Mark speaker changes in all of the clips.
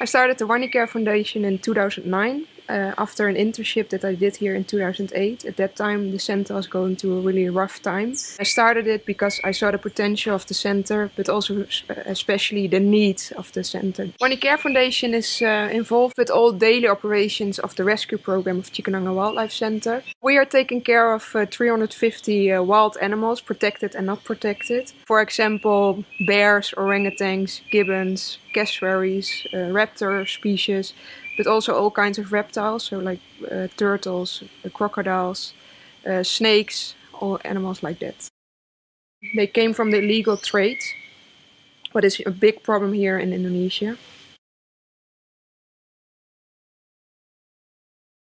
Speaker 1: I started the Wanicare Foundation in 2009 after an internship that I did here in 2008. At that time, the center was going through a really rough time. I started it because I saw the potential of the center, but also especially the need of the center. Wanicare Foundation is involved with all daily operations of the rescue program of Cikananga Wildlife Center. We are taking care of 350 wild animals, protected and not protected. For example, bears, orangutans, gibbons, cassowaries, raptor species, but also all kinds of reptiles, so like turtles, crocodiles, snakes, all animals like that. They came from the illegal trade, what is a big problem here in Indonesia.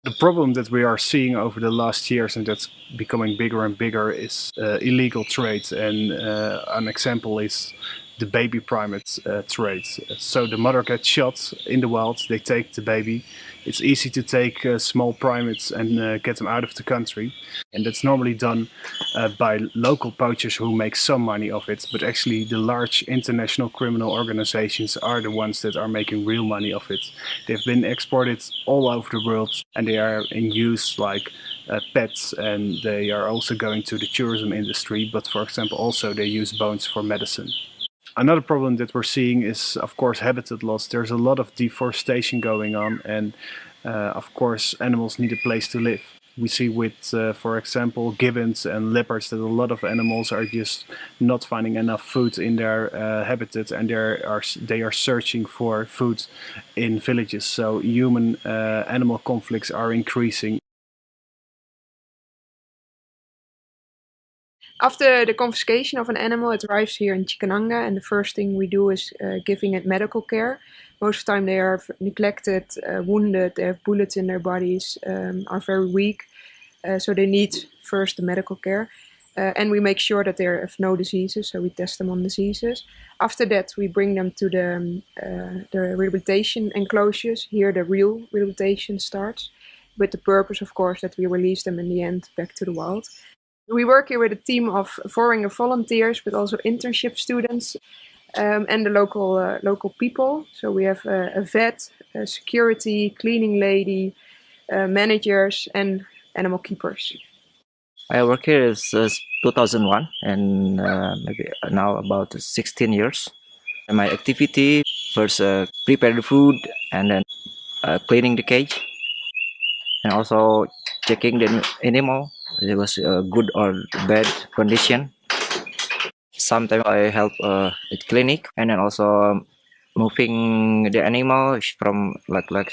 Speaker 2: The problem that we are seeing over the last years, and that's becoming bigger and bigger, is illegal trade. And an example is the baby primate trade. So the mother gets shot in the wild, they take the baby. It's easy to take small primates and get them out of the country. And that's normally done by local poachers who make some money of it. But actually the large international criminal organizations are the ones that are making real money of it. They've been exported all over the world and they are in use like pets, and they are also going to the tourism industry. But for example, also they use bones for medicine. Another problem that we're seeing is, of course, habitat loss. There's a lot of deforestation going on, and of course, animals need a place to live. We see with, for example, gibbons and leopards that a lot of animals are just not finding enough food in their habitat, and they are searching for food in villages. So human-animal conflicts are increasing.
Speaker 1: After the confiscation of an animal, it arrives here in Cikananga, and the first thing we do is giving it medical care. Most of the time they are neglected, wounded, they have bullets in their bodies, are very weak, so they need first the medical care. And we make sure that they have no diseases, so we test them on diseases. After that, we bring them to the rehabilitation enclosures. Here the real rehabilitation starts, with the purpose, of course, that we release them in the end back to the wild. We work here with a team of foreign volunteers, but also internship students and the local people. So we have a vet, a security, cleaning lady, managers, and animal keepers.
Speaker 3: I work here since 2001 and maybe now about 16 years. And my activity first prepare the food and then cleaning the cage and also checking the animal. It was good or bad condition. Sometimes I help at clinic and then also moving the animal from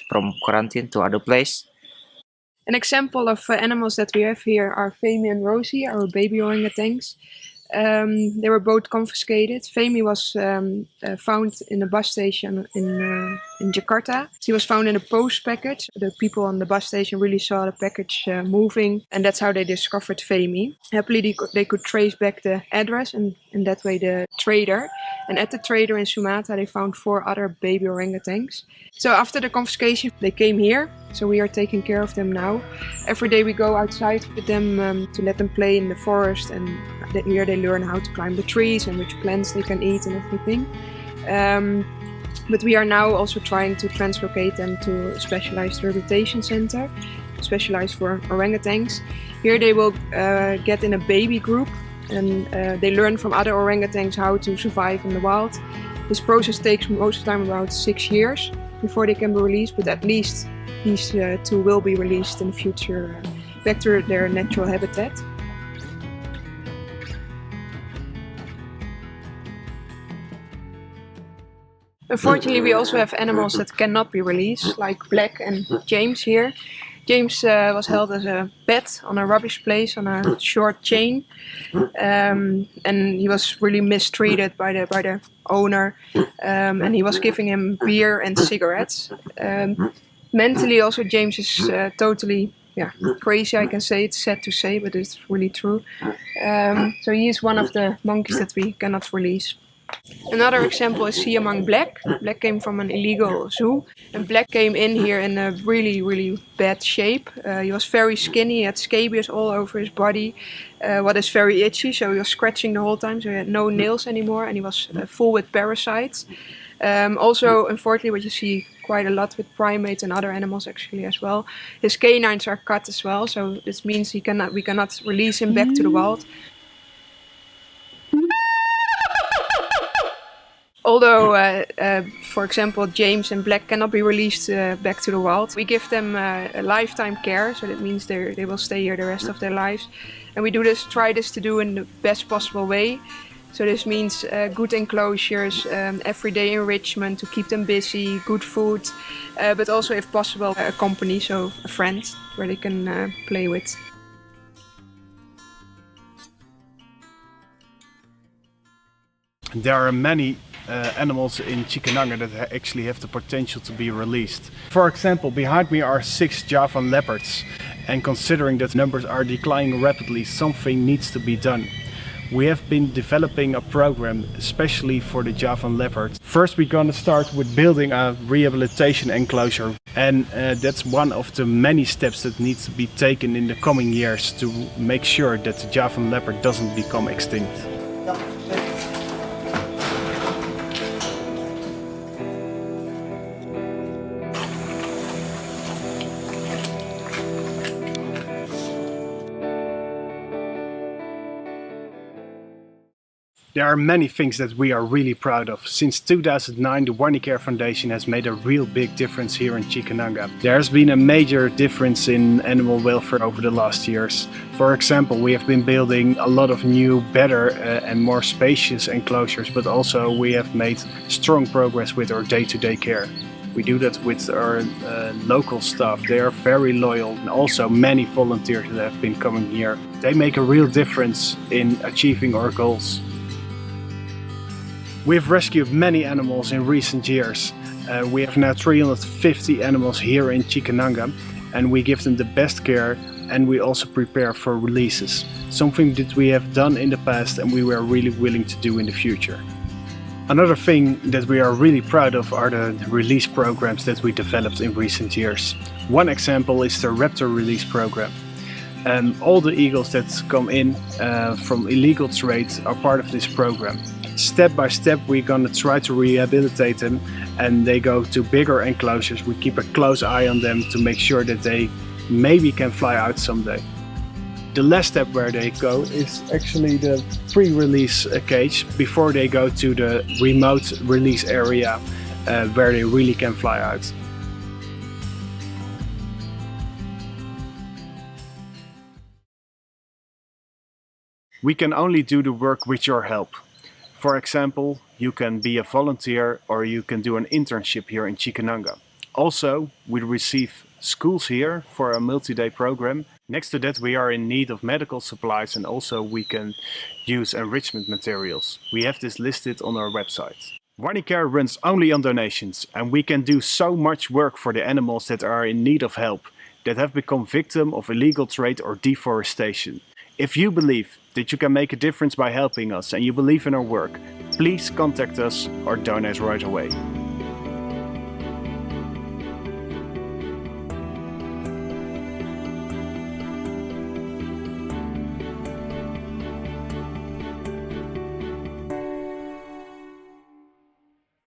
Speaker 3: from quarantine to other place.
Speaker 1: An example of animals that we have here are Femi and Rosie, our baby orangutans. They were both confiscated. Femi was found in a bus station in Jakarta. She was found in a post package. The people on the bus station really saw the package moving, and that's how they discovered Femi. Happily, they could trace back the address and in that way the trader. And at the trader in Sumatra, they found 4 other baby orangutans. So after the confiscation, they came here. So we are taking care of them now. Every day we go outside with them to let them play in the forest, and here they learn how to climb the trees and which plants they can eat and everything. But we are now also trying to translocate them to a specialized rehabilitation center, specialized for orangutans. Here they will get in a baby group, and they learn from other orangutans how to survive in the wild. This process takes most of the time about 6 years before they can be released, but at least these 2 will be released in the future back to their natural habitat. Unfortunately, we also have animals that cannot be released, like Black and James here. James was held as a pet on a rubbish place on a short chain, and he was really mistreated by the owner, and he was giving him beer and cigarettes. Mentally, also James is totally crazy. I can say, it's sad to say, but it's really true. So he is one of the monkeys that we cannot release. Another example is Siamang Black. Black came from an illegal zoo, and Black came in here in a really bad shape. He was very skinny, he had scabies all over his body, what is very itchy, so he was scratching the whole time, so he had no nails anymore, and he was full with parasites. Also, unfortunately, what you see quite a lot with primates and other animals actually as well. His canines are cut as well, so this means we cannot release him back to the wild. Although, for example, James and Black cannot be released back to the wild, we give them a lifetime care, so that means they will stay here the rest of their lives. And we try to do in the best possible way. So this means good enclosures, everyday enrichment to keep them busy, good food, but also if possible a company, so a friend where they can play with.
Speaker 2: There are many animals in Cikananga that actually have the potential to be released. For example, behind me are 6 Javan leopards, and considering that numbers are declining rapidly, something needs to be done. We have been developing a program especially for the Javan leopard. First we're gonna start with building a rehabilitation enclosure, and that's one of the many steps that needs to be taken in the coming years to make sure that the Javan leopard doesn't become extinct. There are many things that we are really proud of. Since 2009, the Wanicare Foundation has made a real big difference here in Cikananga. There has been a major difference in animal welfare over the last years. For example, we have been building a lot of new, better and more spacious enclosures, but also we have made strong progress with our day-to-day care. We do that with our local staff. They are very loyal, and also many volunteers that have been coming here. They make a real difference in achieving our goals. We've rescued many animals in recent years. We have now 350 animals here in Cikananga, and we give them the best care, and we also prepare for releases. Something that we have done in the past and we were really willing to do in the future. Another thing that we are really proud of are the release programs that we developed in recent years. One example is the raptor release program. All the eagles that come in from illegal trade are part of this program. Step by step we're gonna try to rehabilitate them, and they go to bigger enclosures. We keep a close eye on them to make sure that they maybe can fly out someday. The last step where they go is actually the pre-release cage before they go to the remote release area where they really can fly out. We can only do the work with your help. For example, you can be a volunteer or you can do an internship here in Cikananga. Also, we receive schools here for a multi-day program. Next to that, we are in need of medical supplies, and also we can use enrichment materials. We have this listed on our website. Wanicare runs only on donations, and we can do so much work for the animals that are in need of help, that have become victim of illegal trade or deforestation. If you believe that you can make a difference by helping us and you believe in our work, please contact us or donate right away.